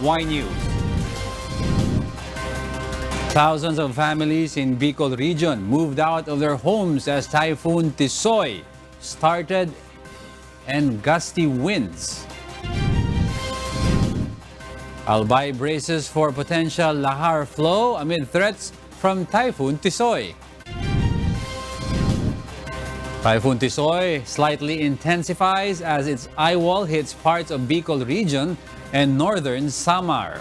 Y News. Thousands of families in Bicol region moved out of their homes as Typhoon Tisoy started and gusty winds. Albay braces for potential LAHAR flow amid threats from Typhoon Tisoy. Typhoon Tisoy slightly intensifies as its eye wall hits parts of Bicol region and northern Samar.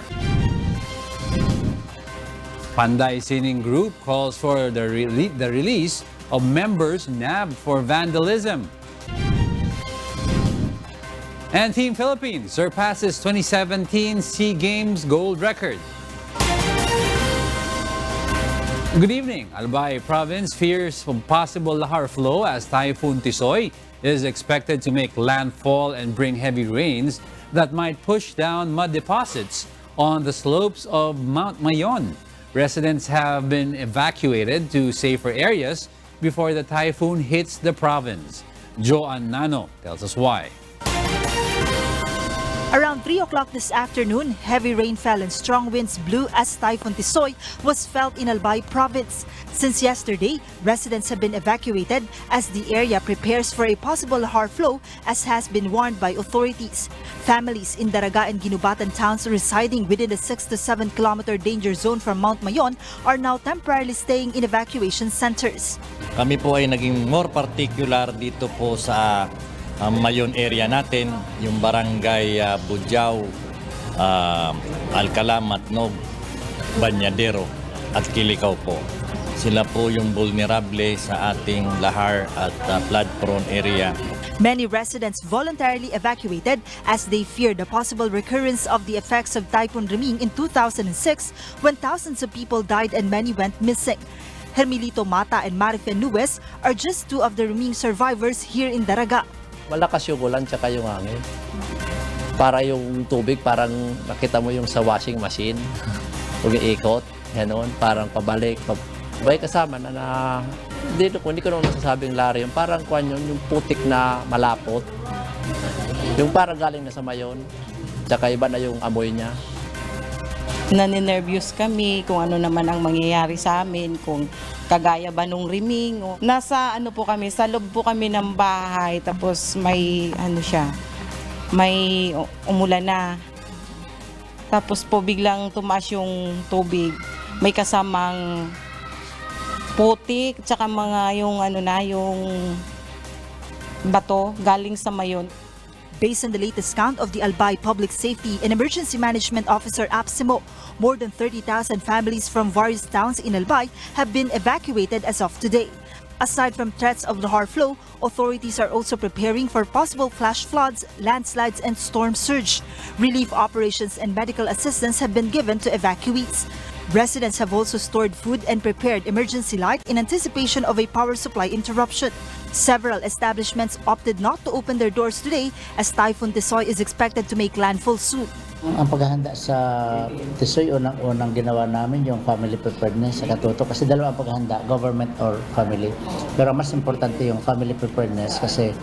Panday Sining Group calls for the release of members nabbed for vandalism. And Team Philippines surpasses 2017 SEA Games gold record. Good evening. Albay province fears possible LAHAR flow as Typhoon Tisoy is expected to make landfall and bring heavy rains that might push down mud deposits on the slopes of Mount Mayon. Residents have been evacuated to safer areas before the typhoon hits the province. Joan Nano tells us why. Around 3 o'clock this afternoon, heavy rain fell and strong winds blew as Typhoon Tisoy was felt in Albay province. Since yesterday, residents have been evacuated as the area prepares for a possible LAHAR flow, as has been warned by authorities. Families in Daraga and Ginubatan towns residing within the 6 to 7 kilometer danger zone from Mount Mayon are now temporarily staying in evacuation centers. Kami po ay naging more particular dito po sa Mayon area natin, yung barangay Budyao, Alcala, Matnog, Banyadero at Kilikaw po. Sila po yung vulnerable sa ating LAHAR at flood-prone area. Many residents voluntarily evacuated as they fear the possible recurrence of the effects of Typhoon Reming in 2006 when thousands of people died and many went missing. Hermilito Mata and Marife Nuez are just two of the Reming survivors here in Daraga. Malakas yung ulan tsaka yung hangin. Para yung tubig, parang nakita mo yung sa washing machine. Umiikot, gano'n, parang pabalik. May kasama na hindi ko naman nasasabing lari. Yung parang kwan yun, yung putik na malapot. Yung parang galing na sa Mayon. Tsaka iba na yung amoy niya. Naninervyos kami kung ano naman ang mangyayari sa amin, kung kagaya ba nung Reming. Nasa po kami, sa loob po kami ng bahay, tapos may may umulan na. Tapos po biglang tumaas yung tubig. May kasamang putik, tsaka mga yung bato galing sa Mayon. Based on the latest count of the Albay Public Safety and Emergency Management Officer Apsimo, more than 30,000 families from various towns in Albay have been evacuated as of today. Aside from threats of LAHAR flow, authorities are also preparing for possible flash floods, landslides, and storm surge. Relief operations and medical assistance have been given to evacuees. Residents have also stored food and prepared emergency light in anticipation of a power supply interruption. Several establishments opted not to open their doors today as Typhoon Tisoy is expected to make landfall soon. Ang paghahanda sa Tisoy, unang ginawa namin yung family preparedness sa katuto. Kasi dalawa ang paghahanda, government or family. Pero mas importante yung family preparedness kasi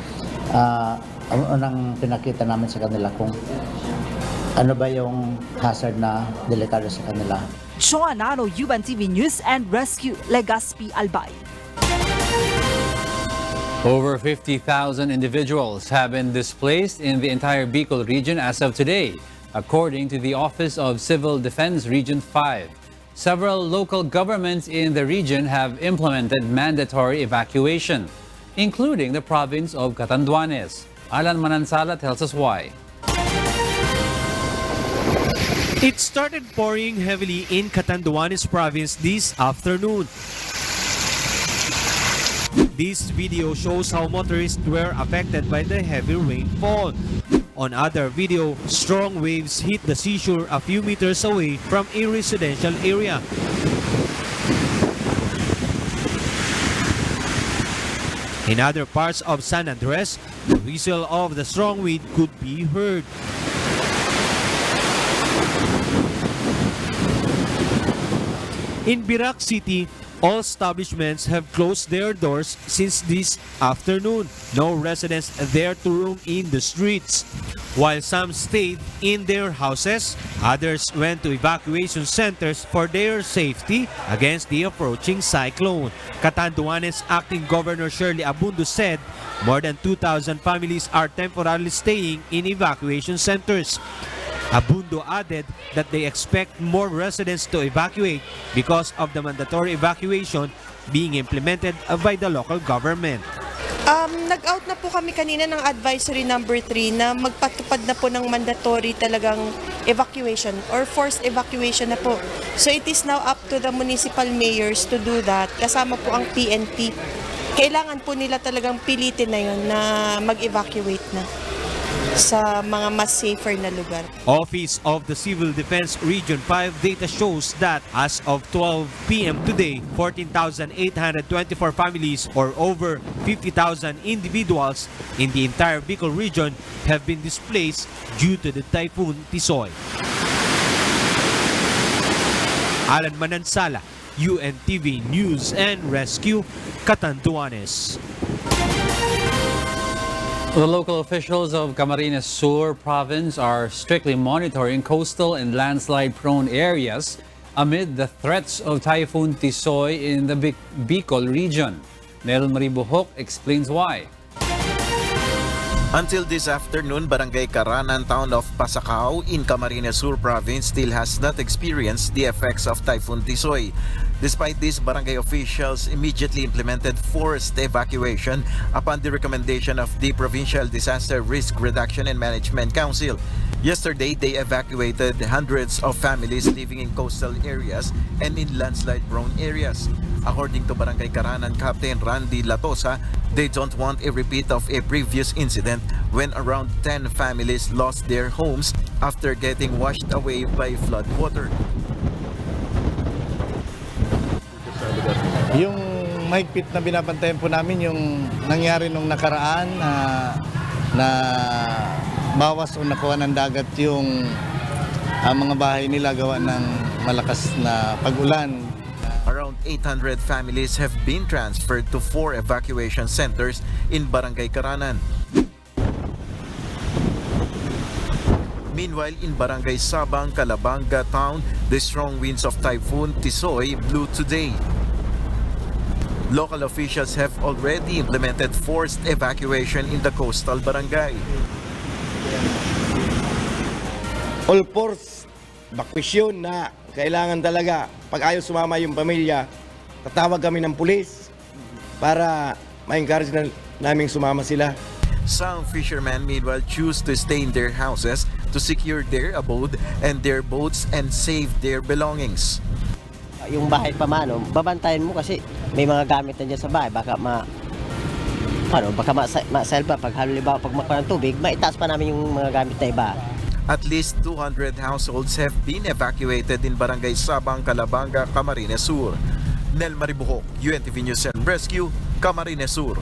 ang unang pinakita namin sa kanila kung ano ba yung hazard na delikado sa kanila. Joanano, UNTV News and Rescue, Legazpi, Albay. Over 50,000 individuals have been displaced in the entire Bicol region as of today, according to the Office of Civil Defense Region 5. Several local governments in the region have implemented mandatory evacuation, including the province of Catanduanes. Alan Manansala tells us why. It started pouring heavily in Catanduanes province this afternoon. This video shows how motorists were affected by the heavy rainfall. On other video, strong waves hit the seashore a few meters away from a residential area. In other parts of San Andres, the whistle of the strong wind could be heard. In Birac City, all establishments have closed their doors since this afternoon. No residents there to roam in the streets. While some stayed in their houses, others went to evacuation centers for their safety against the approaching cyclone. Catanduanes Acting Governor Shirley Abundu said more than 2,000 families are temporarily staying in evacuation centers. Abundu added that they expect more residents to evacuate because of the mandatory evacuation being implemented by the local government. Nag-out na po kami kanina ng advisory number 3 na magpatupad na po ng mandatory talagang evacuation or forced evacuation na po. So it is now up to the municipal mayors to do that. Kasama po ang PNP. Kailangan po nila talagang pilitin na yun na mag-evacuate na sa mga mas safer na lugar. Office of the Civil Defense Region 5 data shows that as of 12 p.m. today, 14,824 families or over 50,000 individuals in the entire Bicol region have been displaced due to the typhoon Tisoy. Alan Manansala, UNTV News and Rescue, Catanduanes. The local officials of Camarines Sur province are strictly monitoring coastal and landslide-prone areas amid the threats of Typhoon Tisoy in the Bicol region. Nel Maribuhok explains why. Until this afternoon, Barangay Caranan, town of Pasacao in Camarines Sur province still has not experienced the effects of Typhoon Tisoy. Despite this, barangay officials immediately implemented forced evacuation upon the recommendation of the Provincial Disaster Risk Reduction and Management Council. Yesterday, they evacuated hundreds of families living in coastal areas and in landslide-prone areas. According to Barangay Caranan Captain Randy Latosa, they don't want a repeat of a previous incident when around 10 families lost their homes after getting washed away by flood water. Yung mahigpit na binabantayan po namin yung nangyari nung nakaraan na bawas o nakuha ng dagat yung mga bahay nila gawa ng malakas na pag-ulan. Around 800 families have been transferred to 4 evacuation centers in Barangay Caranan. Meanwhile, in Barangay Sabang, Calabanga Town, the strong winds of Typhoon Tisoy blew today. Local officials have already implemented forced evacuation in the coastal barangay. All force evacuation na kailangan talaga. Pag ayaw sumama yung pamilya, tatawag kami ng pulis para ma-encourage na naming sumama sila. Some fishermen meanwhile choose to stay in their houses to secure their abode and their boats and save their belongings. Yung bahay pa mano, babantayan mo kasi may mga gamit na dyan sa bahay. Baka masalba pag halimbawa pag makuha ng tubig, maitaas pa namin yung mga gamit na iba. At least 200 households have been evacuated in Barangay Sabang, Calabanga, Camarines Sur. Nel Maribuhok, UNTV News and Rescue, Camarines Sur.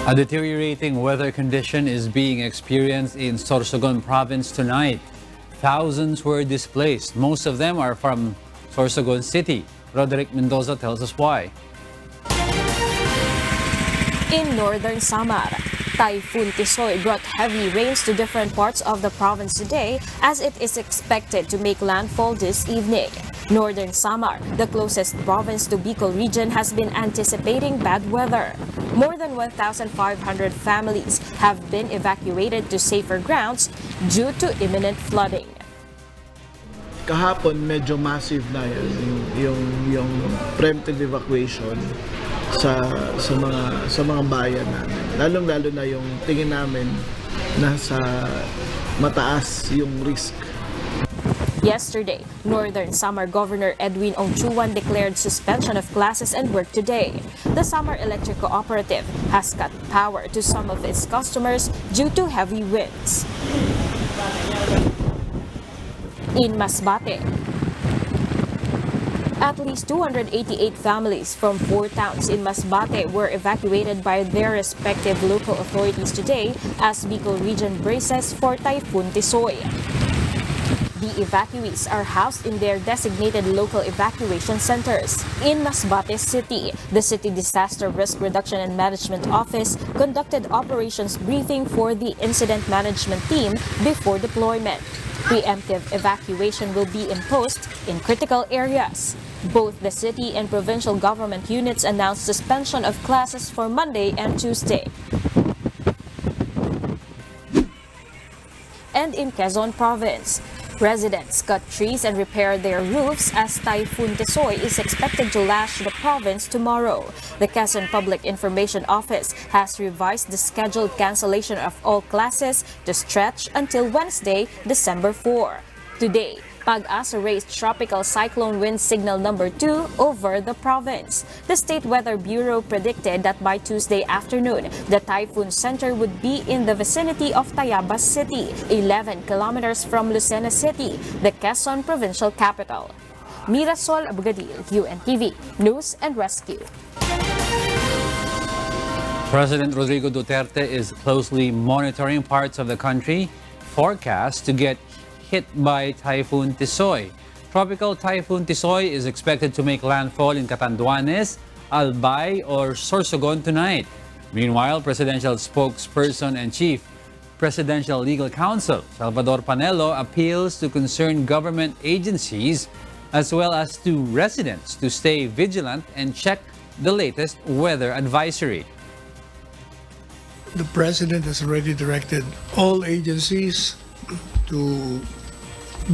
A deteriorating weather condition is being experienced in Sorsogon province tonight. Thousands were displaced. Most of them are from Sorsogon City. Roderick Mendoza tells us why. In northern Samar, Typhoon Tisoy brought heavy rains to different parts of the province today as it is expected to make landfall this evening. Northern Samar, the closest province to Bicol region, has been anticipating bad weather. More than 1,500 families have been evacuated to safer grounds due to imminent flooding. Kahapon medyo massive na yung preemptive evacuation sa mga bayan namin. Lalong-lalo na yung tingin namin nasa mataas yung risk. Yesterday, Northern Samar Governor Edwin Ongchuan declared suspension of classes and work today. The Samar Electric Cooperative has cut power to some of its customers due to heavy winds. In Masbate, at least 288 families from 4 towns in Masbate were evacuated by their respective local authorities today as Bicol region braces for Typhoon Tisoy. The evacuees are housed in their designated local evacuation centers. In Masbate City, the City Disaster Risk Reduction and Management Office conducted operations briefing for the incident management team before deployment. Preemptive evacuation will be imposed in critical areas. Both the city and provincial government units announced suspension of classes for Monday and Tuesday. And in Quezon Province, residents cut trees and repair their roofs as Typhoon Tisoy is expected to lash the province tomorrow. The Quezon Public Information Office has revised the scheduled cancellation of all classes to stretch until Wednesday, December 4. Today, Pag-asa raised tropical cyclone wind signal number 2 over the province. The State Weather Bureau predicted that by Tuesday afternoon, the typhoon center would be in the vicinity of Tayabas City, 11 kilometers from Lucena City, the Quezon provincial capital. Mirasol Abgadil, UNTV, News and Rescue. President Rodrigo Duterte is closely monitoring parts of the country forecast to get hit by Typhoon Tisoy. Tropical Typhoon Tisoy is expected to make landfall in Catanduanes, Albay, or Sorsogon tonight. Meanwhile, presidential spokesperson and chief presidential legal counsel Salvador Panelo appeals to concerned government agencies as well as to residents to stay vigilant and check the latest weather advisory. The president has already directed all agencies to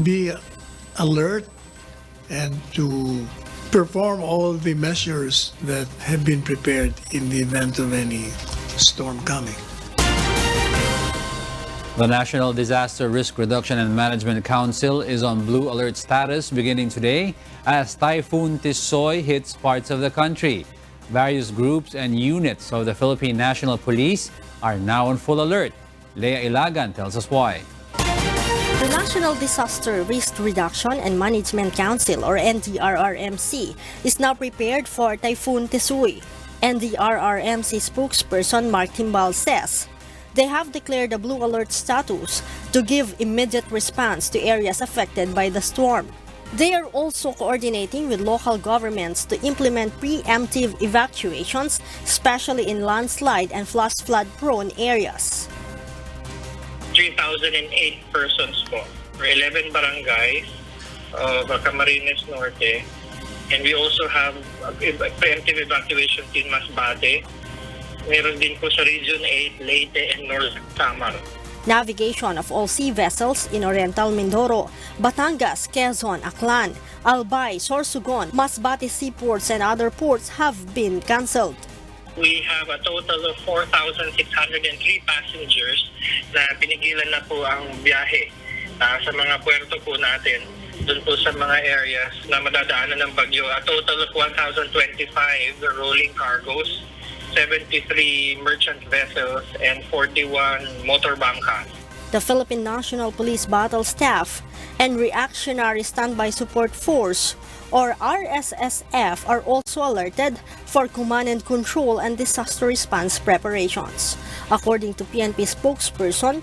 be alert and to perform all the measures that have been prepared in the event of any storm coming. The National Disaster Risk Reduction and Management Council is on blue alert status beginning today as Typhoon Tisoy hits parts of the country. Various groups and units of the Philippine National Police are now on full alert. Leah Ilagan tells us why. The National Disaster Risk Reduction and Management Council, or NDRRMC, is now prepared for Typhoon Tisoy. NDRRMC spokesperson Mark Timbal says they have declared a blue alert status to give immediate response to areas affected by the storm. They are also coordinating with local governments to implement preemptive evacuations, especially in landslide and flash flood-prone areas. 3,008 persons po for 11 barangays of Camarines Norte, and we also have a preemptive evacuation in Masbate. Meron din po sa Region 8, Leyte, and North Samar. Navigation of all sea vessels in Oriental Mindoro, Batangas, Quezon, Aklan, Albay, Sorsogon, Masbate seaports and other ports have been cancelled. We have a total of 4,603 passengers na pinigilan na po ang biyahe sa mga puerto po natin, dun po sa mga areas na madadaanan ng bagyo. A total of 1,025 rolling cargos, 73 merchant vessels, and 41 motor bangkas. The Philippine National Police Battle Staff and Reactionary Standby Support Force, or RSSF, are also alerted for command and control and disaster response preparations. According to PNP spokesperson,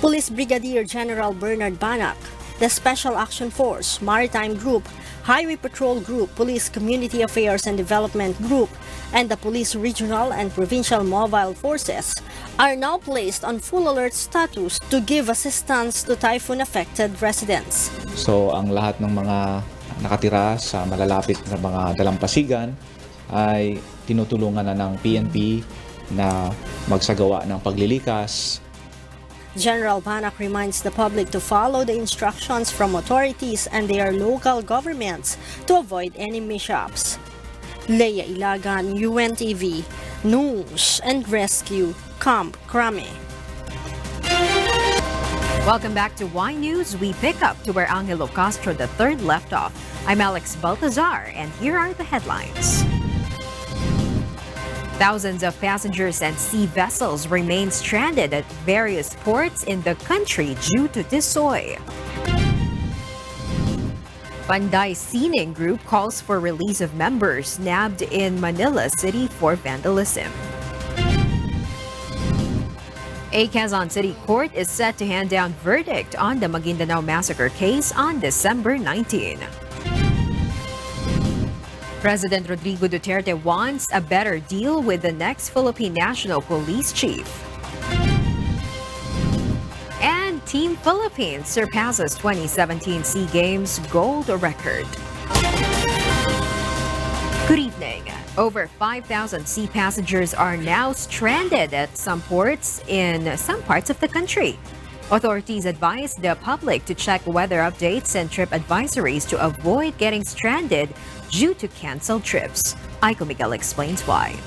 Police Brigadier General Bernard Banac, the Special Action Force, Maritime Group, Highway Patrol Group, Police Community Affairs and Development Group, and the Police Regional and Provincial Mobile Forces are now placed on full alert status to give assistance to typhoon-affected residents. So ang lahat ng mga nakatira sa malalapit na mga dalampasigan ay tinutulungan na ng PNP na magsagawa ng paglilikas. General Banac reminds the public to follow the instructions from authorities and their local governments to avoid any mishaps. Leah Ilagan, UNTV, News and Rescue, Camp Crame. Welcome back to Y News. We pick up to where Angelo Castro III left off. I'm Alex Baltazar, and here are the headlines. Thousands of passengers and sea vessels remain stranded at various ports in the country due to Tisoy. Panday Sining Group calls for release of members nabbed in Manila City for vandalism. A Quezon City court is set to hand down verdict on the Maguindanao massacre case on December 19. President Rodrigo Duterte wants a better deal with the next Philippine National Police Chief. And Team Philippines surpasses 2017 SEA Games gold record. Good evening. Over 5,000 sea passengers are now stranded at some ports in some parts of the country. Authorities advise the public to check weather updates and trip advisories to avoid getting stranded due to canceled trips. Aiko Miguel explains why.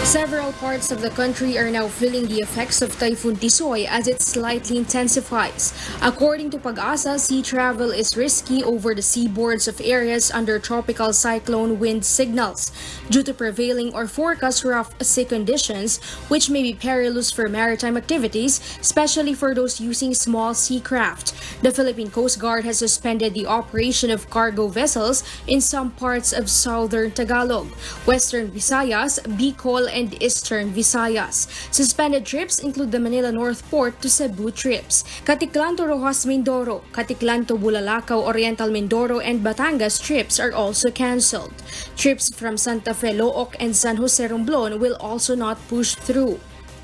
Several parts of the country are now feeling the effects of Typhoon Tisoy as it slightly intensifies. According to Pag-asa, sea travel is risky over the seaboards of areas under tropical cyclone wind signals due to prevailing or forecast rough sea conditions, which may be perilous for maritime activities, especially for those using small sea craft. The Philippine Coast Guard has suspended the operation of cargo vessels in some parts of southern Tagalog, western Visayas, Bicol, and Eastern Visayas. Suspended trips include the Manila North Port to Cebu trips, Caticlan to Rojas Mindoro, Caticlan to Bulalakaw Oriental Mindoro, and Batangas trips are also cancelled. Trips from Santa Fe, Looc, and San Jose Romblon will also not push through.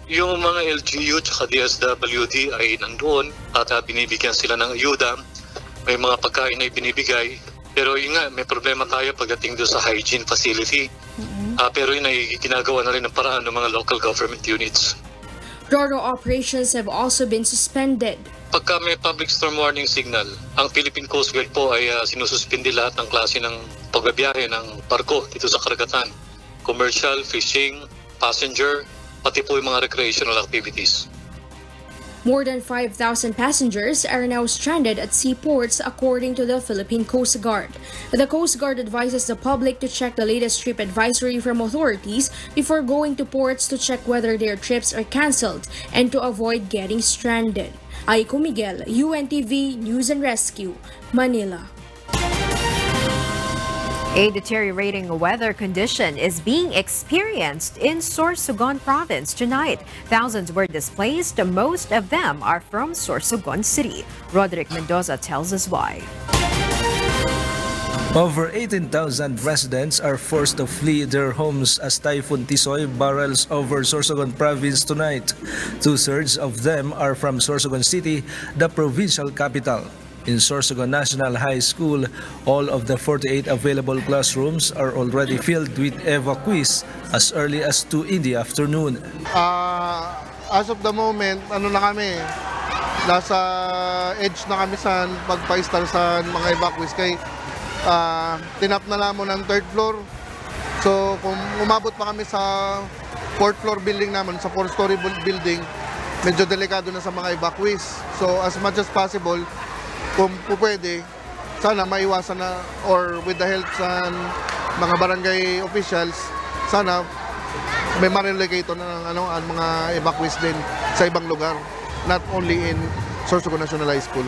Yung mga LGU at DSWD ay nandoon at binibigyan sila ng ayuda. May mga pagkain ay binibigay. Pero yun nga, may problema tayo pagdating doon sa hygiene facility. Pero yun ay ginagawa na rin ng paraan ng mga local government units. RoRo operations have also been suspended. Pagka may public storm warning signal, ang Philippine Coast Guard po ay sinususpindi lahat ng klase ng pagbabiyahe ng barko dito sa karagatan. Commercial, fishing, passenger, pati po yung mga recreational activities. More than 5,000 passengers are now stranded at seaports according to the Philippine Coast Guard. The Coast Guard advises the public to check the latest trip advisory from authorities before going to ports to check whether their trips are cancelled and to avoid getting stranded. Aiko Miguel, UNTV News and Rescue, Manila. A deteriorating weather condition is being experienced in Sorsogon province tonight. Thousands were displaced. Most of them are from Sorsogon City. Roderick Mendoza tells us why. Over 18,000 residents are forced to flee their homes as Typhoon Tisoy barrels over Sorsogon province tonight. Two-thirds of them are from Sorsogon City, the provincial capital. In Sorsogon National High School, all of the 48 available classrooms are already filled with evacuees as early as 2 in the afternoon. As of the moment, nasa edge na kami sa pagpa-install sa mga evacuees kay tinap na lamon ng 3rd floor. So kung umabot pa kami sa 4th floor building naman, sa 4-story building, medyo delikado na sa mga evacuees. So as much as possible, kung pwede, sana maiwasan na or with the help sa mga barangay officials, sana may ma-relocate na ang mga evacuees din sa ibang lugar, not only in Sorsogon National High School.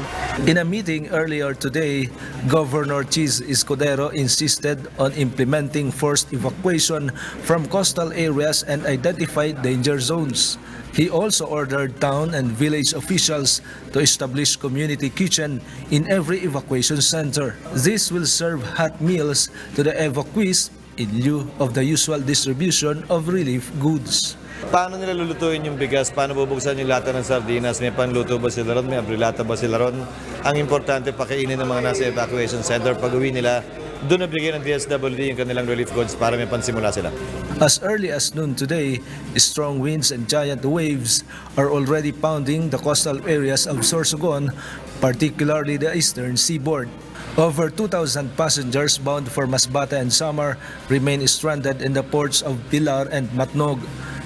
In a meeting earlier today, Governor Chis Escudero insisted on implementing forced evacuation from coastal areas and identified danger zones. He also ordered town and village officials to establish community kitchen in every evacuation center. This will serve hot meals to the evacuees in lieu of the usual distribution of relief goods. Paano nila lulutuin yung bigas? Paano bubuksan yung lata ng sardinas? May panluto ba sila ron? May abrilata ba sila ron? Ang importante, pakainin ng mga nasa evacuation center. Pag-uwi nila, doon nabigyan ng DSWD yung kanilang relief goods para may pansimula sila. As early as noon today, strong winds and giant waves are already pounding the coastal areas of Sorsogon, particularly the eastern seaboard. Over 2,000 passengers bound for Masbate and Samar remain stranded in the ports of Pilar and Matnog.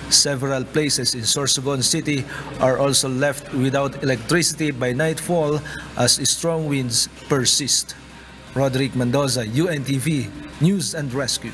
Several places in Sorsogon City are also left without electricity by nightfall as strong winds persist. Roderick Mendoza, UNTV, News and Rescue.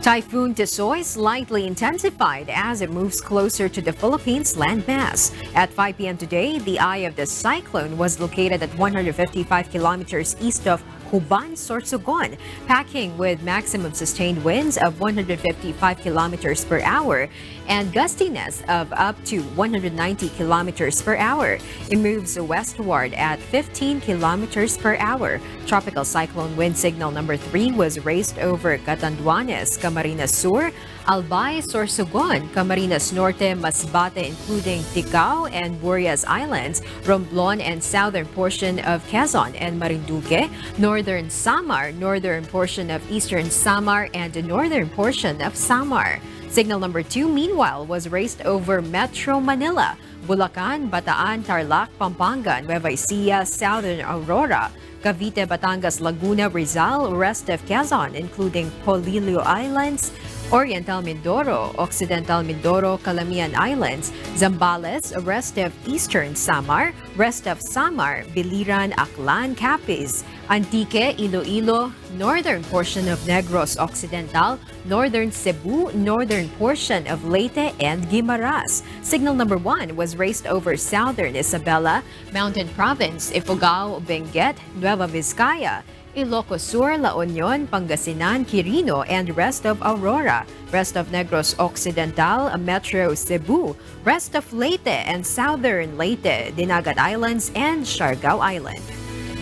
Typhoon Tisoy slightly intensified as it moves closer to the Philippines landmass. At 5 p.m. today, the eye of the cyclone was located at 155 kilometers east of Huban, Sorsogon, packing with maximum sustained winds of 155 kilometers per hour and gustiness of up to 190 kilometers per hour. It moves westward at 15 kilometers per hour. Tropical cyclone wind signal number 3 was raised over Catanduanes, Camarines Sur, Albay, Sorsogon, Camarines Norte, Masbate, including Ticao and Burias Islands, Romblon and southern portion of Quezon and Marinduque, northern Samar, northern portion of eastern Samar, and the northern portion of Samar. Signal number 2, meanwhile, was raised over Metro Manila, Bulacan, Bataan, Tarlac, Pampanga, Nueva Ecija, southern Aurora, Cavite, Batangas, Laguna, Rizal, rest of Quezon, including Polillo Islands, Oriental Mindoro, Occidental Mindoro, Calamian Islands, Zambales, rest of eastern Samar, rest of Samar, Biliran, Aklan, Capiz, Antique, Iloilo, northern portion of Negros Occidental, northern Cebu, northern portion of Leyte, and Guimaras. Signal number 1 was raised over southern Isabela, Mountain Province, Ifugao, Benguet, Nueva Vizcaya, Ilocos Sur, La Union, Pangasinan, Quirino, and rest of Aurora, rest of Negros Occidental, Metro Cebu, rest of Leyte and southern Leyte, Dinagat Islands, and Siargao Island.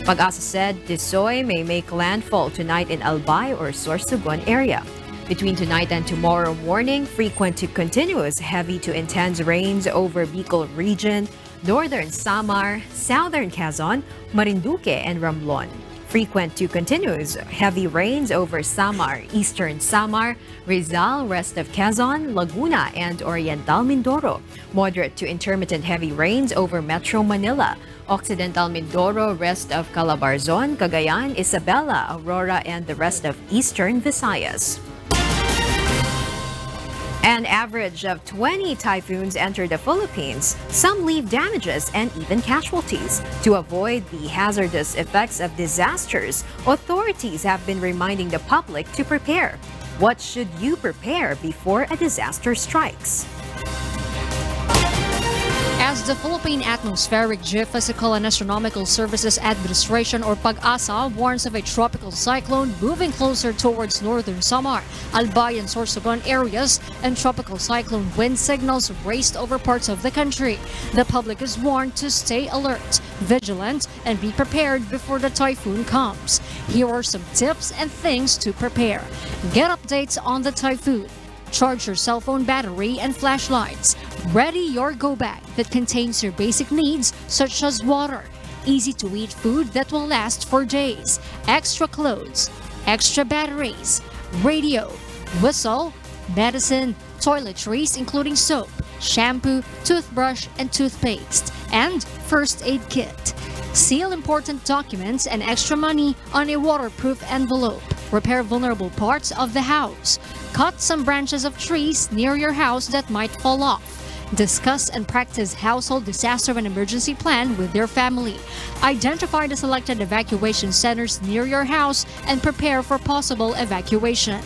Pag-asa said Tisoy may make landfall tonight in Albay or Sorsogon area. Between tonight and tomorrow morning, frequent to continuous heavy to intense rains over Bicol region, northern Samar, southern Quezon, Marinduque, and Romblon. Frequent to continuous heavy rains over Samar, eastern Samar, Rizal, rest of Quezon, Laguna, and Oriental Mindoro. Moderate to intermittent heavy rains over Metro Manila, Occidental Mindoro, rest of Calabarzon, Cagayan, Isabela, Aurora, and the rest of eastern Visayas. An average of 20 typhoons enter the Philippines. Some leave damages and even casualties. To avoid the hazardous effects of disasters, authorities have been reminding the public to prepare. What should you prepare before a disaster strikes? As the Philippine Atmospheric, Geophysical and Astronomical Services Administration or PAG-ASA warns of a tropical cyclone moving closer towards northern Samar, Albay and Sorsogon areas, and tropical cyclone wind signals raised over parts of the country. The public is warned to stay alert, vigilant, and be prepared before the typhoon comes. Here are some tips and things to prepare. Get updates on the typhoon. Charge your cell phone battery and flashlights. Ready your go bag that contains your basic needs such as water, easy-to-eat food that will last for days, extra clothes, extra batteries, radio, whistle, medicine, toiletries including soap, shampoo, toothbrush, and toothpaste, and first aid kit. Seal important documents and extra money on a waterproof envelope. Repair vulnerable parts of the house. Cut some branches of trees near your house that might fall off. Discuss and practice household disaster and emergency plan with your family. Identify the selected evacuation centers near your house and prepare for possible evacuation.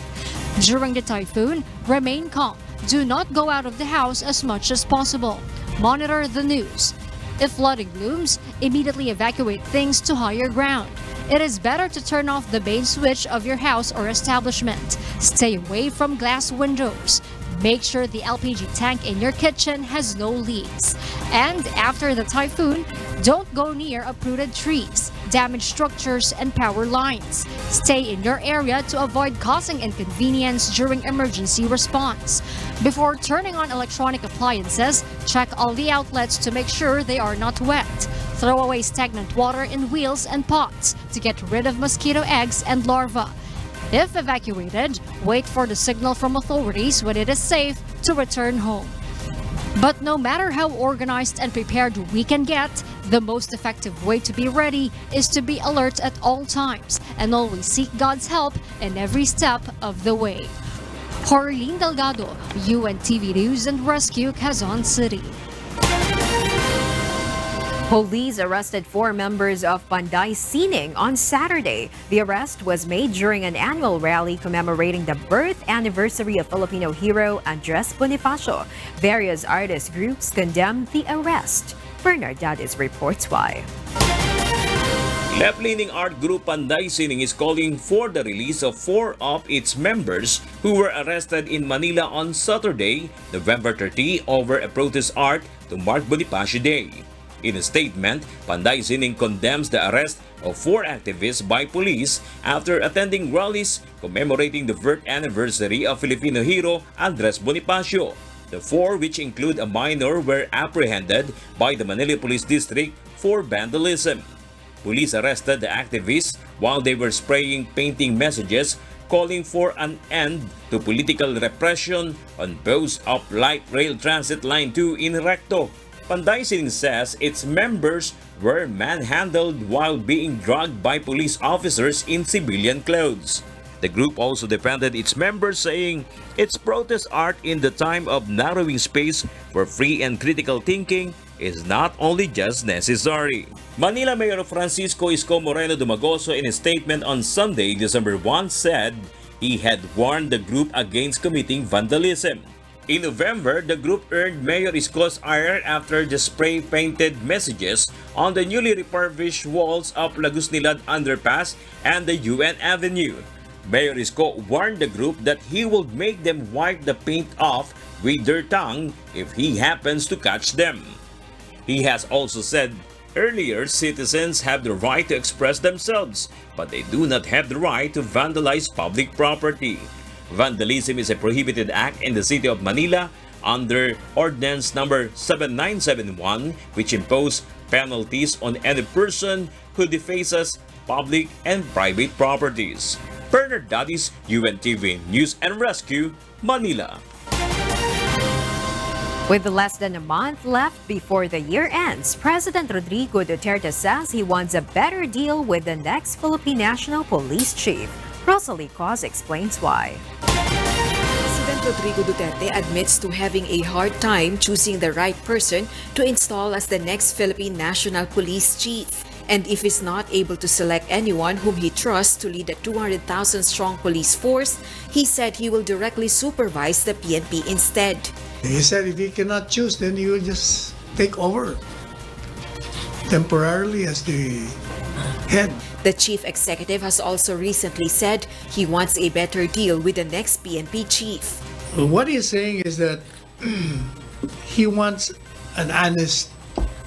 During the typhoon, remain calm. Do not go out of the house as much as possible. Monitor the news. If flooding looms, immediately evacuate things to higher ground. It is better to turn off the main switch of your house or establishment. Stay away from glass windows. Make sure the LPG tank in your kitchen has no leaks. And after the typhoon, don't go near uprooted trees, damaged structures, and power lines. Stay in your area to avoid causing inconvenience during emergency response. Before turning on electronic appliances, check all the outlets to make sure they are not wet. Throw away stagnant water in wheels and pots to get rid of mosquito eggs and larvae. If evacuated, wait for the signal from authorities when it is safe to return home. But no matter how organized and prepared we can get, the most effective way to be ready is to be alert at all times and always seek God's help in every step of the way. Jorlene Delgado, UNTV News and Rescue, Quezon City. Police arrested 4 members of Panday Sining on Saturday. The arrest was made during an annual rally commemorating the birth anniversary of Filipino hero Andres Bonifacio. Various artist groups condemned the arrest. Bernard Dades reports why. Left-leaning art group Panday Sining is calling for the release of 4 of its members who were arrested in Manila on Saturday, November 30 over a protest art to mark Bonifacio Day. In a statement, Panday Sining condemns the arrest of 4 activists by police after attending rallies commemorating the birth anniversary of Filipino hero Andres Bonifacio. The 4, which include a minor, were apprehended by the Manila Police District for vandalism. Police arrested the activists while they were spraying painting messages calling for an end to political repression on both of Light Rail Transit Line 2 in Recto. Panday Sining says its members were manhandled while being dragged by police officers in civilian clothes. The group also defended its members, saying its protest art in the time of narrowing space for free and critical thinking is not only just necessary. Manila Mayor Francisco Isko Moreno Dumagoso, in a statement on Sunday, December 1, said he had warned the group against committing vandalism. In November, the group earned Mayor Isko's ire after the spray-painted messages on the newly refurbished walls of Lagusnilad Underpass and the UN Avenue. Mayor Isko warned the group that he would make them wipe the paint off with their tongue if he happens to catch them. He has also said earlier citizens have the right to express themselves, but they do not have the right to vandalize public property. Vandalism is a prohibited act in the city of Manila under Ordinance Number 7971, which imposes penalties on any person who defaces public and private properties. Bernard Dadis, UNTV News and Rescue, Manila. With less than a month left before the year ends, President Rodrigo Duterte says he wants a better deal with the next Philippine National Police Chief. Rosalie Cos explains why. President Rodrigo Duterte admits to having a hard time choosing the right person to install as the next Philippine National Police Chief. And if he's not able to select anyone whom he trusts to lead a 200,000-strong police force, he said he will directly supervise the PNP instead. He said if he cannot choose, then he will just take over temporarily as the head. The chief executive has also recently said he wants a better deal with the next PNP chief. What he's saying is that he wants an honest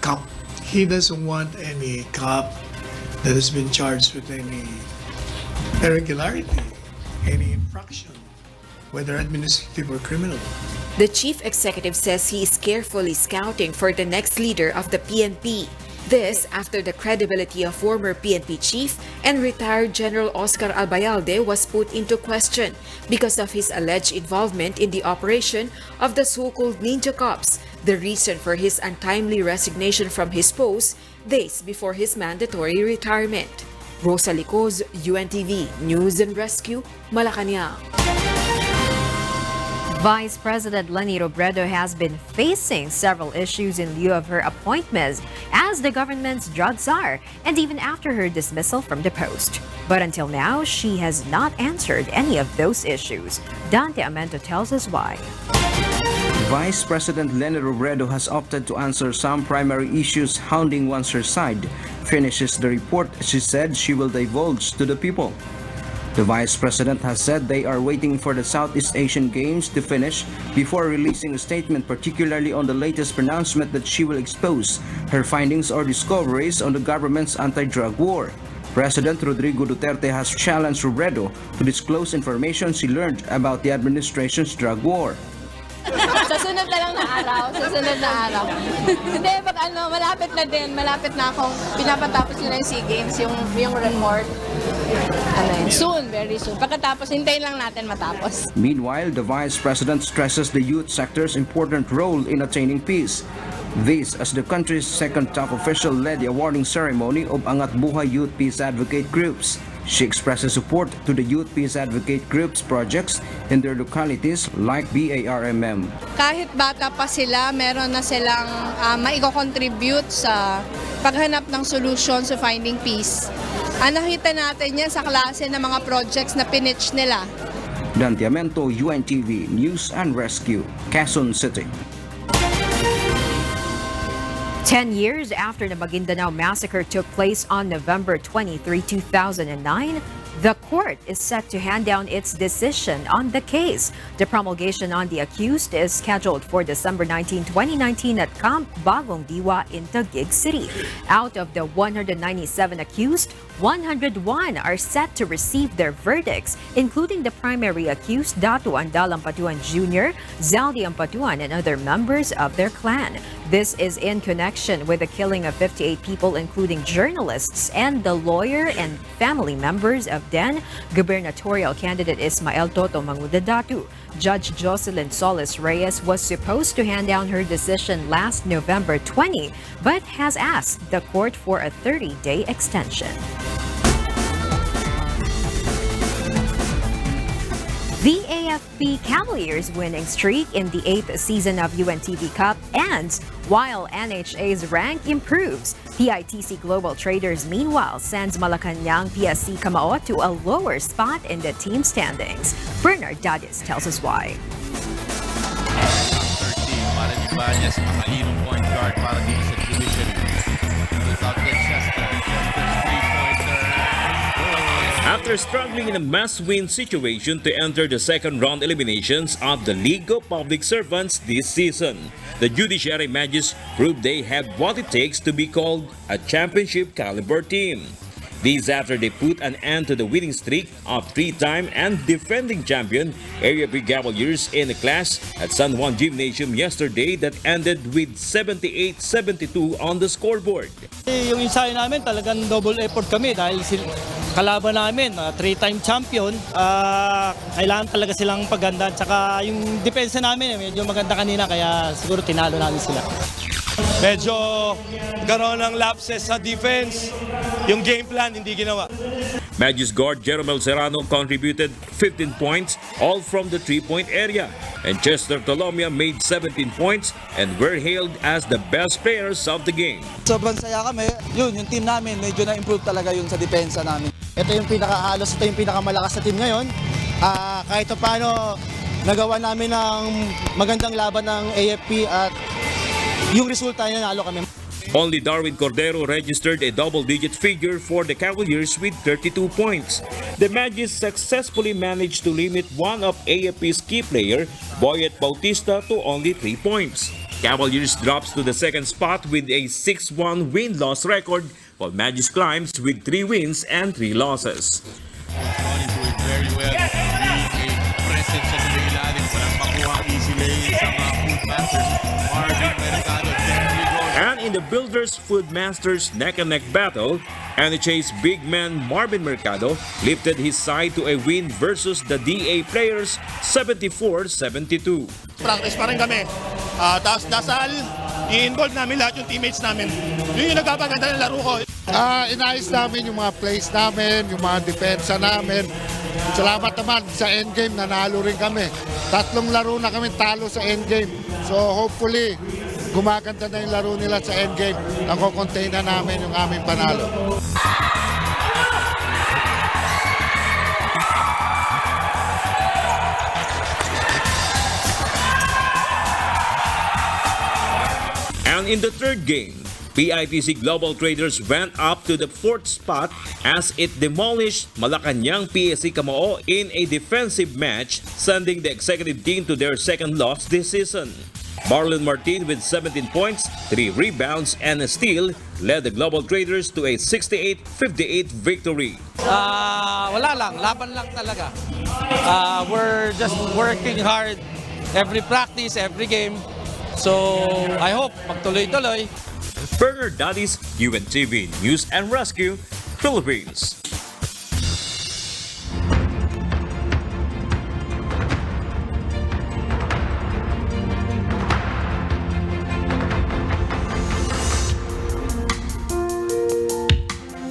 cop. He doesn't want any cop that has been charged with any irregularity, any infraction, whether administrative or criminal. The chief executive says he is carefully scouting for the next leader of the PNP. This after the credibility of former PNP chief and retired General Oscar Albayalde was put into question because of his alleged involvement in the operation of the so-called Ninja Cops, the reason for his untimely resignation from his post days before his mandatory retirement. Rosalie Cos, UNTV News and Rescue, Malacanang. Vice President Leni Robredo has been facing several issues in lieu of her appointments as the government's drug czar and even after her dismissal from the post. But until now, she has not answered any of those issues. Dante Amento tells us why. Vice President Leni Robredo has opted to answer some primary issues hounding once her side finishes the report she said she will divulge to the people. The Vice President has said they are waiting for the Southeast Asian Games to finish before releasing a statement, particularly on the latest pronouncement that she will expose her findings or discoveries on the government's anti-drug war. President Rodrigo Duterte has challenged Robredo to disclose information she learned about the administration's drug war. Sa sunod na lang na araw, Hindi, pag malapit na akong pinapatapos ko na yung Seagames, yung report. Soon, very soon. Pagkatapos, hintayin lang natin matapos. Meanwhile, the Vice President stresses the youth sector's important role in attaining peace. This as the country's second top official led the awarding ceremony of Angat Buhay Youth Peace Advocate Groups. She expresses support to the Youth Peace Advocate Groups projects in their localities like BARMM. Kahit bata pa sila, meron na silang maiko-contribute sa paghanap ng solution sa finding peace. Nakita natin yan sa klase ng mga projects na pinitch nila. Dante Amento, UNTV News and Rescue, Quezon City. 10 years after the Maguindanao massacre took place on November 23, 2009, the court is set to hand down its decision on the case. The promulgation on the accused is scheduled for December 19, 2019 at Camp Bagong Diwa in Taguig City. Out of the 197 accused, 101 are set to receive their verdicts, including the primary accused, Datu Andal Ampatuan Jr., Zaldi Ampatuan, and other members of their clan. This is in connection with the killing of 58 people, including journalists and the lawyer and family members of then gubernatorial candidate Ismael Toto Manguda Datu. Judge Jocelyn Solis Reyes was supposed to hand down her decision last November 20, but has asked the court for a 30-day extension. The AFP Cavaliers' winning streak in the 8th season of UNTV Cup ends while NHA's rank improves. PITC Global Traders, meanwhile, sends Malacanang PSC Camao to a lower spot in the team standings. Bernard Dadis tells us why. After struggling in a must-win situation to enter the second-round eliminations of the League of Public Servants this season, the judiciary matches proved they have what it takes to be called a championship-caliber team. This after they put an end to the winning streak of three-time and defending champion AFP Cavaliers in a clash at San Juan Gymnasium yesterday that ended with 78-72 on the scoreboard. Yung ensayo namin talagang double effort kami dahil kalaban namin, three-time champion, kailangan talaga silang paganda. Tsaka yung depensa namin medyo maganda kanina kaya siguro tinalo namin sila. Medyo karoon ng lapses sa defense, yung game plan hindi ginawa. Magis guard Jeromel Serrano contributed 15 points, all from the three-point area. And Chester Tolomia made 17 points and were hailed as the best players of the game. Sobrang saya kami. Yung team namin, medyo na-improve talaga yung sa depensa namin. Ito yung pinakamalakas na team ngayon. Kahit paano, nagawa namin ng magandang laban ng AFP at yung resulta niya nalo kami. Only Darwin Cordero registered a double-digit figure for the Cavaliers with 32 points. The Magis successfully managed to limit one of AFP's key player, Boyet Bautista, to only 3 points. Cavaliers drops to the second spot with a 6-1 win-loss record, while Magis climbs with 3 wins and 3 losses. Very well. Presence sa ilalim, walang makuha easily sa mga footmasters. Marvin Mercado. And in the Builders Food Masters neck-and-neck battle, NHA's big man Marvin Mercado lifted his side to a win versus the DA players 74-72. Practice pa rin kami. Tapos dasal, i-involve namin lahat yung teammates namin. Yun yung nagpapaganda ng laro ko. Inayos namin yung mga plays namin, yung mga depensa namin. Salamat naman sa endgame, nanalo rin kami. 3 laro na kami talo sa endgame. So hopefully, gumaganda na yung laro nila sa endgame. Nako-contain na namin yung aming panalo. And in the third game, PITC Global Traders went up to the 4th spot as it demolished Malacanang PSC Camao in a defensive match, sending the executive team to their second loss this season. Marlon Martin with 17 points, 3 rebounds, and a steal led the Global Traders to a 68-58 victory. Wala lang, laban lang talaga. We're just working hard every practice, every game. So I hope magtuloy-tuloy. Bernard Dadis, UNTV News and Rescue, Philippines.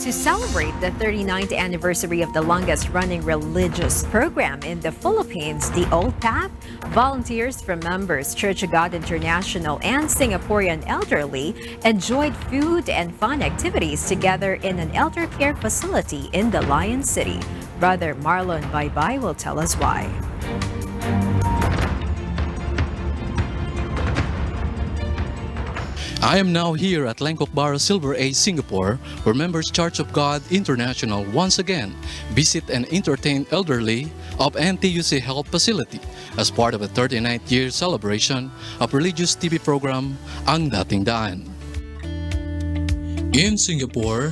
To celebrate the 39th anniversary of the longest-running religious program in the Philippines, the Old Path, volunteers from members Church of God International and Singaporean Elderly enjoyed food and fun activities together in an elder care facility in the Lion City. Brother Marlon Baybay will tell us why. I am now here at Lengkok Silver A, Singapore, where members Church of God International once again visit and entertain elderly of NTUC Health Facility as part of a 39th year celebration of religious TV program, Ang Dating Daan. In Singapore,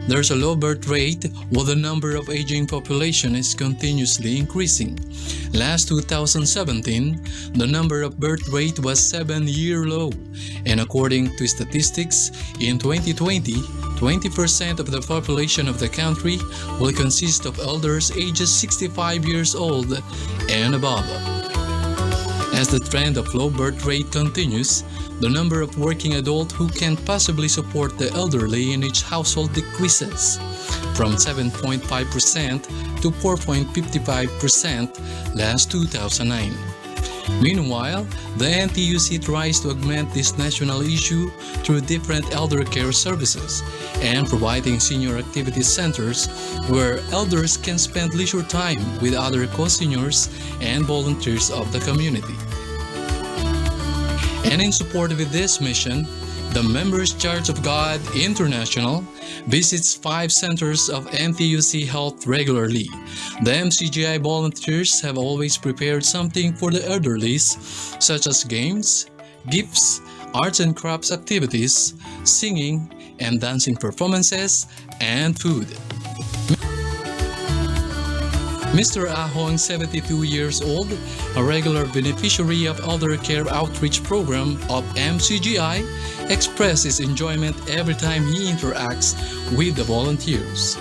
there's a low birth rate while the number of aging population is continuously increasing. Last 2017, the number of birth rate was 7-year low, and according to statistics, in 2020, 20% of the population of the country will consist of elders ages 65 years old and above. As the trend of low birth rate continues, the number of working adults who can possibly support the elderly in each household decreases from 7.5% to 4.55% last 2009. Meanwhile, the NTUC tries to augment this national issue through different elder care services and providing senior activity centers where elders can spend leisure time with other co-seniors and volunteers of the community. And in support of this mission, the Members Church of God International visits 5 centers of NTUC Health regularly. The MCGI volunteers have always prepared something for the elderly, such as games, gifts, arts and crafts activities, singing and dancing performances, and food. Mr. Ahong, 72 years old, a regular beneficiary of Elder Care Outreach Program of MCGI, expresses enjoyment every time he interacts with the volunteers.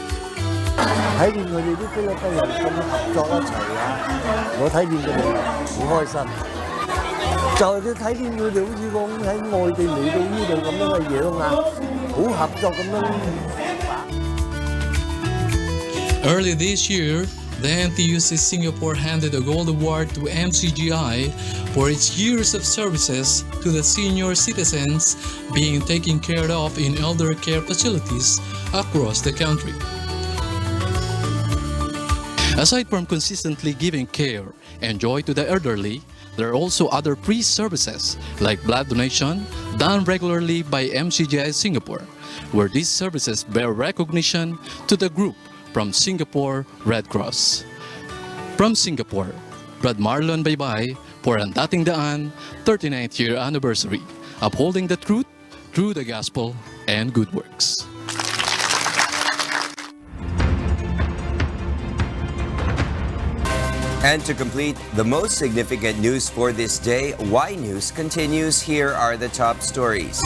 睇見佢哋啲菲律賓人咁合作一齊啊，我睇見佢哋好開心。就係佢睇見佢哋好似講喺外地嚟到呢度咁樣嘅樣啊，好合作咁樣。Early this year, the NTUC Singapore handed a gold award to MCGI for its years of services to the senior citizens being taken care of in elder care facilities across the country. Aside from consistently giving care and joy to the elderly, there are also other free services like blood donation done regularly by MCGI Singapore, where these services bear recognition to the group from Singapore Red Cross. From Singapore, Brad Marlon Baybay for Ang Dating Daan 39th year anniversary, upholding the truth through the gospel and good works. And to complete the most significant news for this day, Y News continues. Here are the top stories.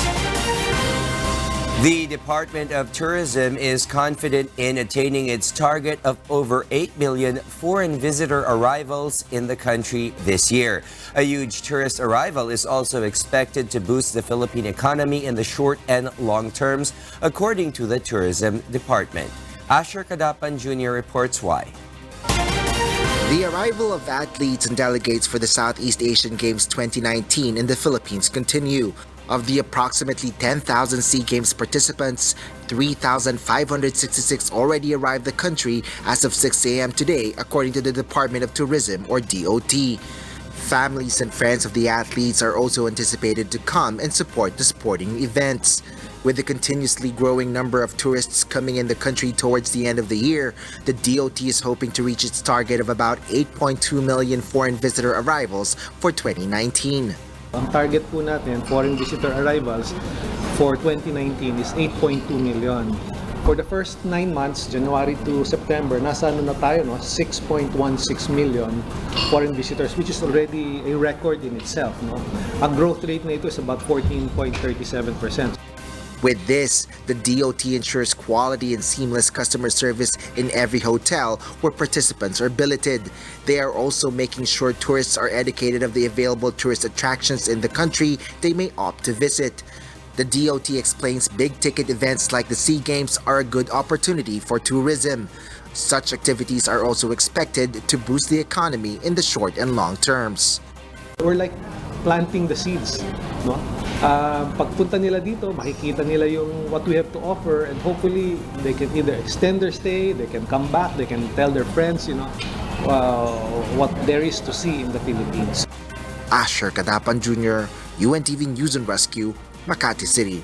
The Department of Tourism is confident in attaining its target of over 8 million foreign visitor arrivals in the country this year. A huge tourist arrival is also expected to boost the Philippine economy in the short and long terms, according to the Tourism Department. Asher Kadapan Jr. reports why. The arrival of athletes and delegates for the Southeast Asian Games 2019 in the Philippines continue. Of the approximately 10,000 SEA Games participants, 3,566 already arrived the country as of 6 a.m. today, according to the Department of Tourism, or DOT. Families and friends of the athletes are also anticipated to come and support the sporting events. With the continuously growing number of tourists coming in the country towards the end of the year, the DOT is hoping to reach its target of about 8.2 million foreign visitor arrivals for 2019. Ang target po natin, foreign visitor arrivals for 2019 is 8.2 million. For the first 9 months, January to September, nasa na tayo, 6.16 million foreign visitors, which is already a record in itself. Ang growth rate na ito is about 14.37%. With this, the DOT ensures quality and seamless customer service in every hotel where participants are billeted. They are also making sure tourists are educated of the available tourist attractions in the country they may opt to visit. The DOT explains big-ticket events like the SEA Games are a good opportunity for tourism. Such activities are also expected to boost the economy in the short and long terms. We're like planting the seeds, no? Pagpunta nila dito, makikita nila yung what we have to offer, and hopefully they can either extend their stay, they can come back, they can tell their friends, what there is to see in the Philippines. Asher Kadapan Jr., UNTV News and Rescue, Makati City.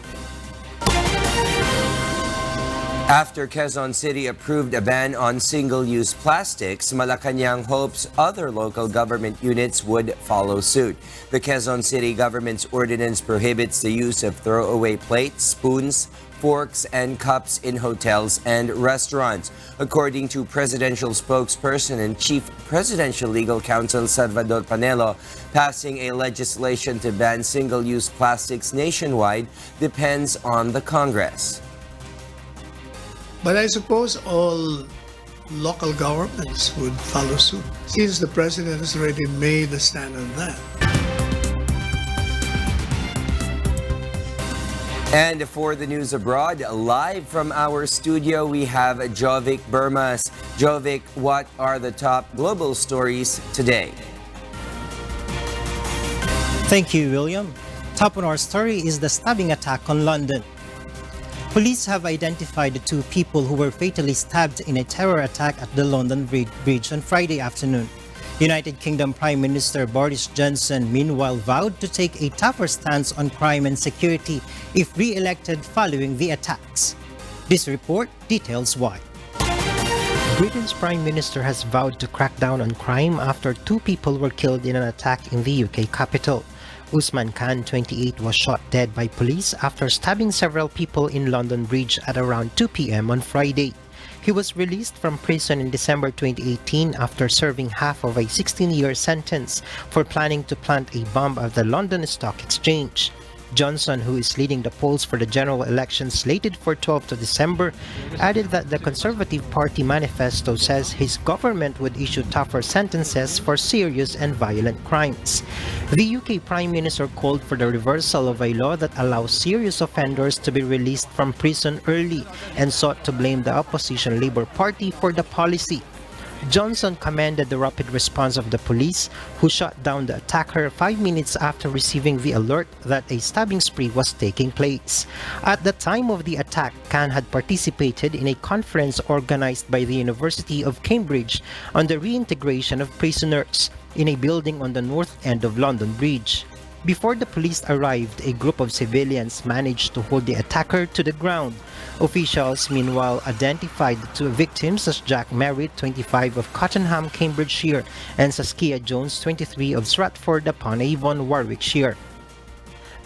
After Quezon City approved a ban on single-use plastics, Malacanang hopes other local government units would follow suit. The Quezon City government's ordinance prohibits the use of throwaway plates, spoons, forks, and cups in hotels and restaurants. According to presidential spokesperson and chief presidential legal counsel Salvador Panelo, passing a legislation to ban single-use plastics nationwide depends on the Congress. But I suppose all local governments would follow suit, since the president has already made a stand on that. And for the news abroad, live from our studio, we have Jovic Burmas. Jovic, what are the top global stories today? Thank you, William. Top on our story is the stabbing attack on London. Police have identified the two people who were fatally stabbed in a terror attack at the London Bridge on Friday afternoon. United Kingdom Prime Minister Boris Johnson meanwhile vowed to take a tougher stance on crime and security if re-elected following the attacks. This report details why. Britain's Prime Minister has vowed to crack down on crime after two people were killed in an attack in the UK capital. Usman Khan, 28, was shot dead by police after stabbing several people in London Bridge at around 2 p.m. on Friday. He was released from prison in December 2018 after serving half of a 16-year sentence for planning to plant a bomb at the London Stock Exchange. Johnson, who is leading the polls for the general election slated for 12th of December, added that the Conservative Party manifesto says his government would issue tougher sentences for serious and violent crimes. The UK Prime Minister called for the reversal of a law that allows serious offenders to be released from prison early and sought to blame the opposition Labour Party for the policy. Johnson commended the rapid response of the police, who shot down the attacker 5 minutes after receiving the alert that a stabbing spree was taking place. At the time of the attack, Khan had participated in a conference organized by the University of Cambridge on the reintegration of prisoners in a building on the north end of London Bridge. Before the police arrived, a group of civilians managed to hold the attacker to the ground. Officials, meanwhile, identified the two victims as Jack Merritt, 25, of Cottenham, Cambridgeshire, and Saskia Jones, 23, of Stratford-upon-Avon, Warwickshire.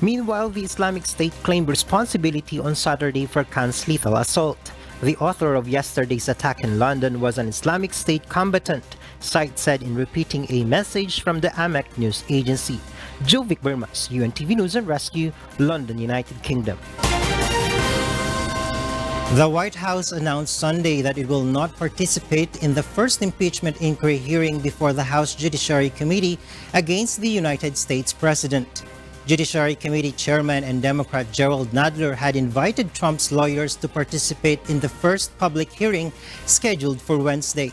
Meanwhile, the Islamic State claimed responsibility on Saturday for Khan's lethal assault. The author of yesterday's attack in London was an Islamic State combatant, site said in repeating a message from the AMEC news agency. Jovic Burmas, UNTV News and Rescue, London, United Kingdom. The White House announced Sunday that it will not participate in the first impeachment inquiry hearing before the House Judiciary Committee against the United States President. Judiciary Committee Chairman and Democrat Gerald Nadler had invited Trump's lawyers to participate in the first public hearing scheduled for Wednesday.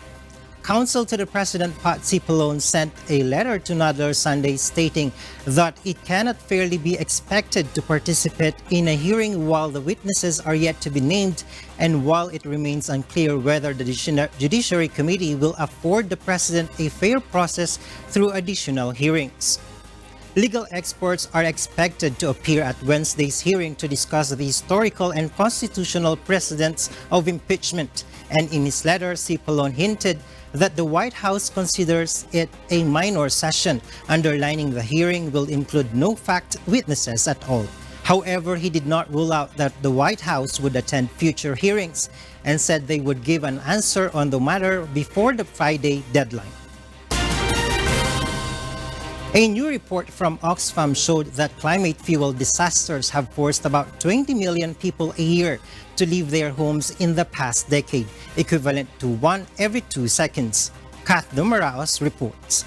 Counsel to the President Pat Cipollone sent a letter to Nadler Sunday stating that it cannot fairly be expected to participate in a hearing while the witnesses are yet to be named and while it remains unclear whether the Judiciary Committee will afford the President a fair process through additional hearings. Legal experts are expected to appear at Wednesday's hearing to discuss the historical and constitutional precedents of impeachment, and in his letter, Cipollone hinted that the White House considers it a minor session, underlining the hearing will include no fact witnesses at all. However, he did not rule out that the White House would attend future hearings and said they would give an answer on the matter before the Friday deadline. A new report from Oxfam showed that climate-fueled disasters have forced about 20 million people a year to leave their homes in the past decade, equivalent to 1 every 2 seconds. Kath Dumaraos reports.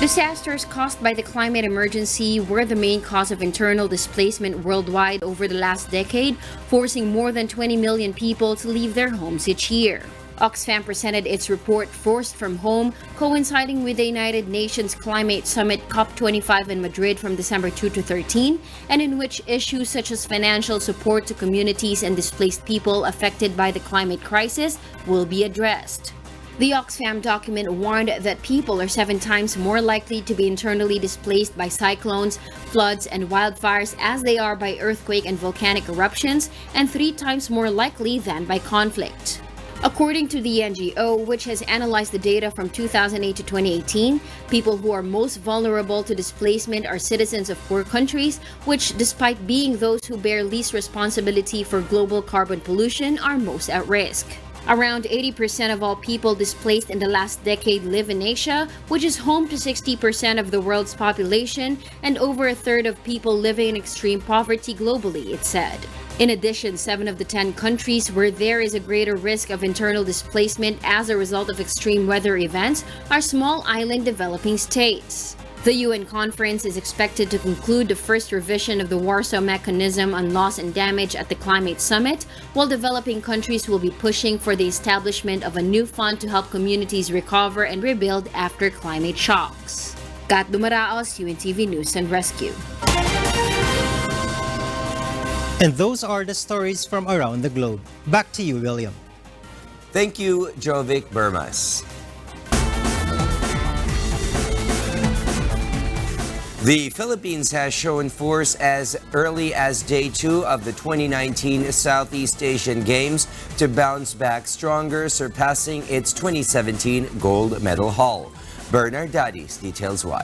Disasters caused by the climate emergency were the main cause of internal displacement worldwide over the last decade, forcing more than 20 million people to leave their homes each year. Oxfam presented its report Forced from Home, coinciding with the United Nations Climate Summit COP25 in Madrid from December 2 to 13, and in which issues such as financial support to communities and displaced people affected by the climate crisis will be addressed. The Oxfam document warned that people are 7 times more likely to be internally displaced by cyclones, floods, and wildfires as they are by earthquake and volcanic eruptions, and 3 times more likely than by conflict. According to the NGO, which has analyzed the data from 2008 to 2018, people who are most vulnerable to displacement are citizens of poor countries, which, despite being those who bear least responsibility for global carbon pollution, are most at risk. Around 80% of all people displaced in the last decade live in Asia, which is home to 60% of the world's population and over a third of people living in extreme poverty globally, it said. In addition, 7 of the 10 countries where there is a greater risk of internal displacement as a result of extreme weather events are small island developing states. The UN conference is expected to conclude the first revision of the Warsaw Mechanism on Loss and Damage at the Climate Summit, while developing countries will be pushing for the establishment of a new fund to help communities recover and rebuild after climate shocks. Kat Dumaraos, UNTV News and Rescue. And those are the stories from around the globe. Back to you, William. Thank you, Jovic Burmas. The Philippines has shown force as early as Day 2 of the 2019 Southeast Asian Games to bounce back stronger, surpassing its 2017 gold medal haul. Bernard Dadis details why.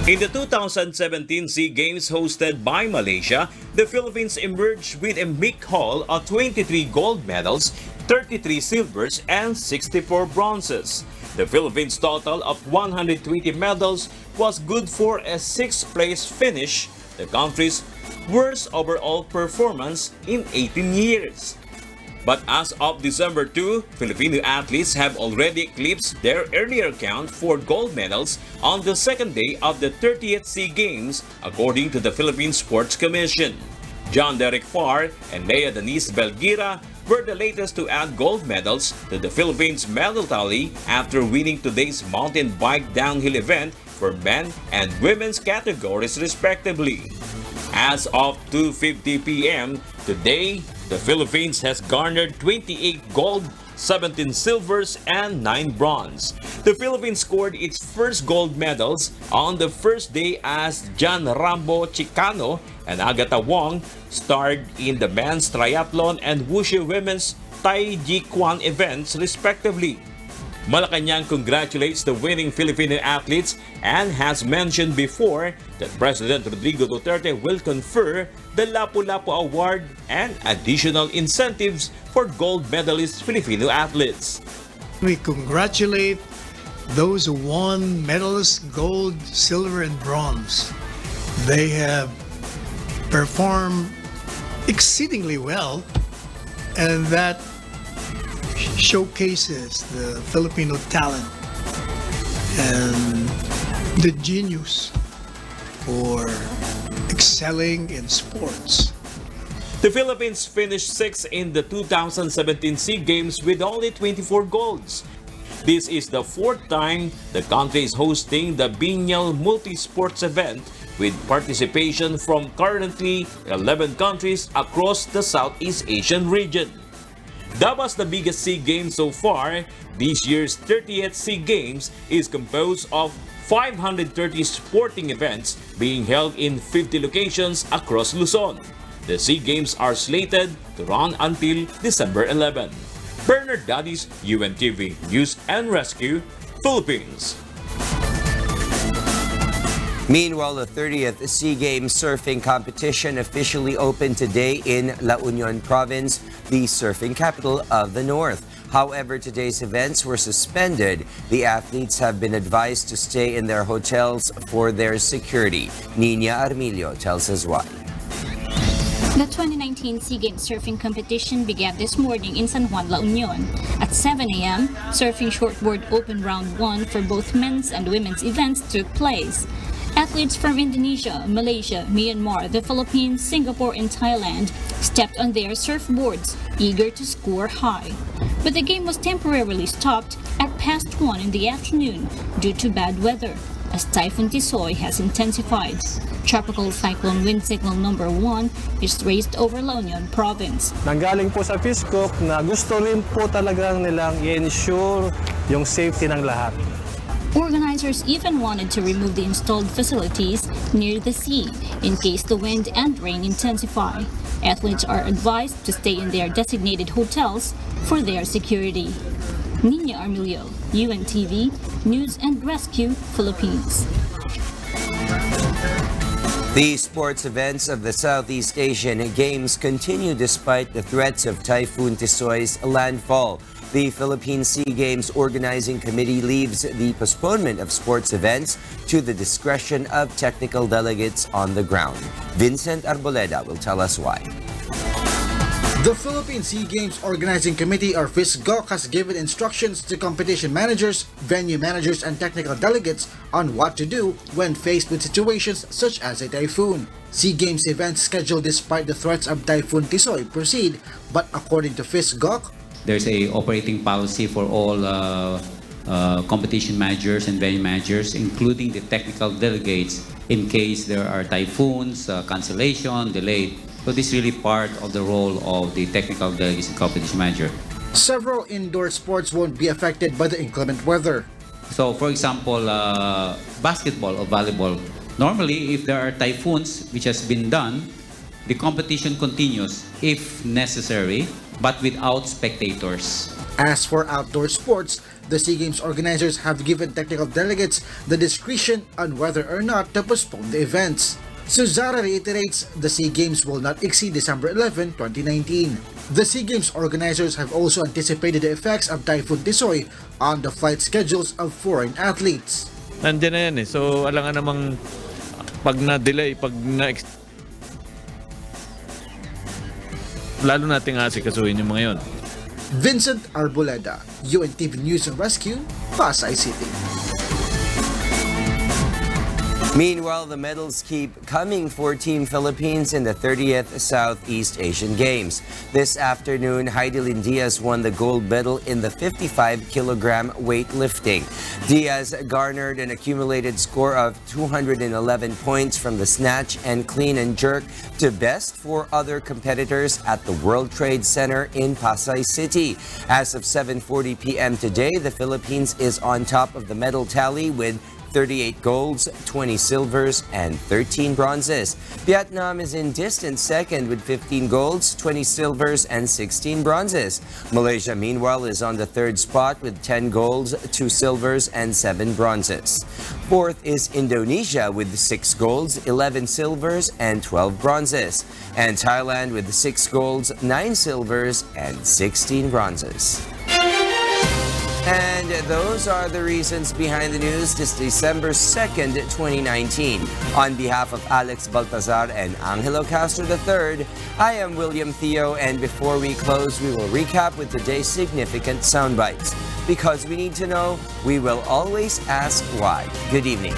In the 2017 SEA Games hosted by Malaysia, the Philippines emerged with a meek haul of 23 gold medals, 33 silvers, and 64 bronzes. The Philippines' total of 120 medals was good for a 6th place finish, the country's worst overall performance in 18 years. But as of December 2, Filipino athletes have already eclipsed their earlier count for gold medals on the second day of the 30th SEA Games, according to the Philippine Sports Commission. John Derek Farr and Lea Denise Belgira were the latest to add gold medals to the Philippines' medal tally after winning today's mountain bike downhill event for men and women's categories respectively. As of 2:50 p.m. today, the Philippines has garnered 28 gold, 17 silvers, and 9 bronze. The Philippines scored its first gold medals on the first day as John Rambo Chicano and Agatha Wong starred in the men's triathlon and wushu women's Tai Chi Kwan events respectively. Malacanang congratulates the winning Filipino athletes and has mentioned before that President Rodrigo Duterte will confer the Lapu-Lapu Award and additional incentives for gold medalist Filipino athletes. We congratulate those who won medals, gold, silver, and bronze. They have performed exceedingly well, and that showcases the Filipino talent and the genius for excelling in sports. The Philippines finished 6th in the 2017 SEA Games with only 24 golds. This is the 4th time the country is hosting the biennial multi-sports event with participation from currently 11 countries across the Southeast Asian region. That was the biggest SEA Games so far. This year's 30th SEA Games is composed of 530 sporting events being held in 50 locations across Luzon. The SEA Games are slated to run until December 11. Bernard Dadis, UNTV News and Rescue, Philippines. Meanwhile, the 30th SEA Games surfing competition officially opened today in La Union Province, the surfing capital of the North. However, today's events were suspended. The athletes have been advised to stay in their hotels for their security. Nina Armilio tells us why. The 2019 SEA Games surfing competition began this morning in San Juan, La Union. At 7 a.m., surfing shortboard open round 1 for both men's and women's events took place. Athletes from Indonesia, Malaysia, Myanmar, the Philippines, Singapore, and Thailand stepped on their surfboards, eager to score high. But the game was temporarily stopped at past 1 in the afternoon due to bad weather. as Typhoon Tisoy has intensified. Tropical cyclone wind signal number 1 is raised over La Union province. Nanggaling po sa FISCOC na gusto rin po talagang nilang i-ensure yung safety ng lahat. Organizers even wanted to remove the installed facilities near the sea in case the wind and rain intensify. Athletes are advised to stay in their designated hotels for their security. Nina Armilio, UNTV, News and Rescue, Philippines. The sports events of the Southeast Asian Games continue despite the threats of Typhoon Tisoy's landfall. The Philippine Sea Games Organizing Committee leaves the postponement of sports events to the discretion of technical delegates on the ground. Vincent Arboleda will tell us why. The Philippine Sea Games Organizing Committee, or PhysGOC, has given instructions to competition managers, venue managers, and technical delegates on what to do when faced with situations such as a typhoon. Sea Games events scheduled despite the threats of Typhoon Tisoy proceed, but according to PhysGOC, there's a operating policy for all competition managers and venue managers, including the technical delegates, in case there are typhoons, cancellation, delayed. So this is really part of the role of the technical delegates and competition manager. Several indoor sports won't be affected by the inclement weather. So for example, basketball or volleyball, normally if there are typhoons, which has been done, the competition continues if necessary, but without spectators. As for outdoor sports, the SEA Games organizers have given technical delegates the discretion on whether or not to postpone the events. Suzara reiterates the SEA Games will not exceed December 11, 2019. The SEA Games organizers have also anticipated the effects of Typhoon Tisoy on the flight schedules of foreign athletes. Nandiyan na yan eh. So alangan namang pag na-delay, lalo nating asikasuhin yung mga yon. Vincent Arboleda, UNTV News and Rescue, Pasay City. Meanwhile, the medals keep coming for Team Philippines in the 30th Southeast Asian Games. This afternoon, Heidelin Diaz won the gold medal in the 55-kilogram weightlifting. Diaz garnered an accumulated score of 211 points from the snatch and clean and jerk to best 4 other competitors at the World Trade Center in Pasay City. As of 7:40 p.m. today, the Philippines is on top of the medal tally with 38 golds, 20 silvers, and 13 bronzes. Vietnam is in distant second with 15 golds, 20 silvers, and 16 bronzes. Malaysia, meanwhile, is on the third spot with 10 golds, 2 silvers, and 7 bronzes. Fourth is Indonesia with 6 golds, 11 silvers, and 12 bronzes. And Thailand with 6 golds, 9 silvers, and 16 bronzes. And those are the reasons behind the news this December 2nd, 2019. On behalf of Alex Baltazar and Angelo Castro III, I am William Theo, and before we close, we will recap with today's significant soundbites. Because we need to know, we will always ask why. Good evening.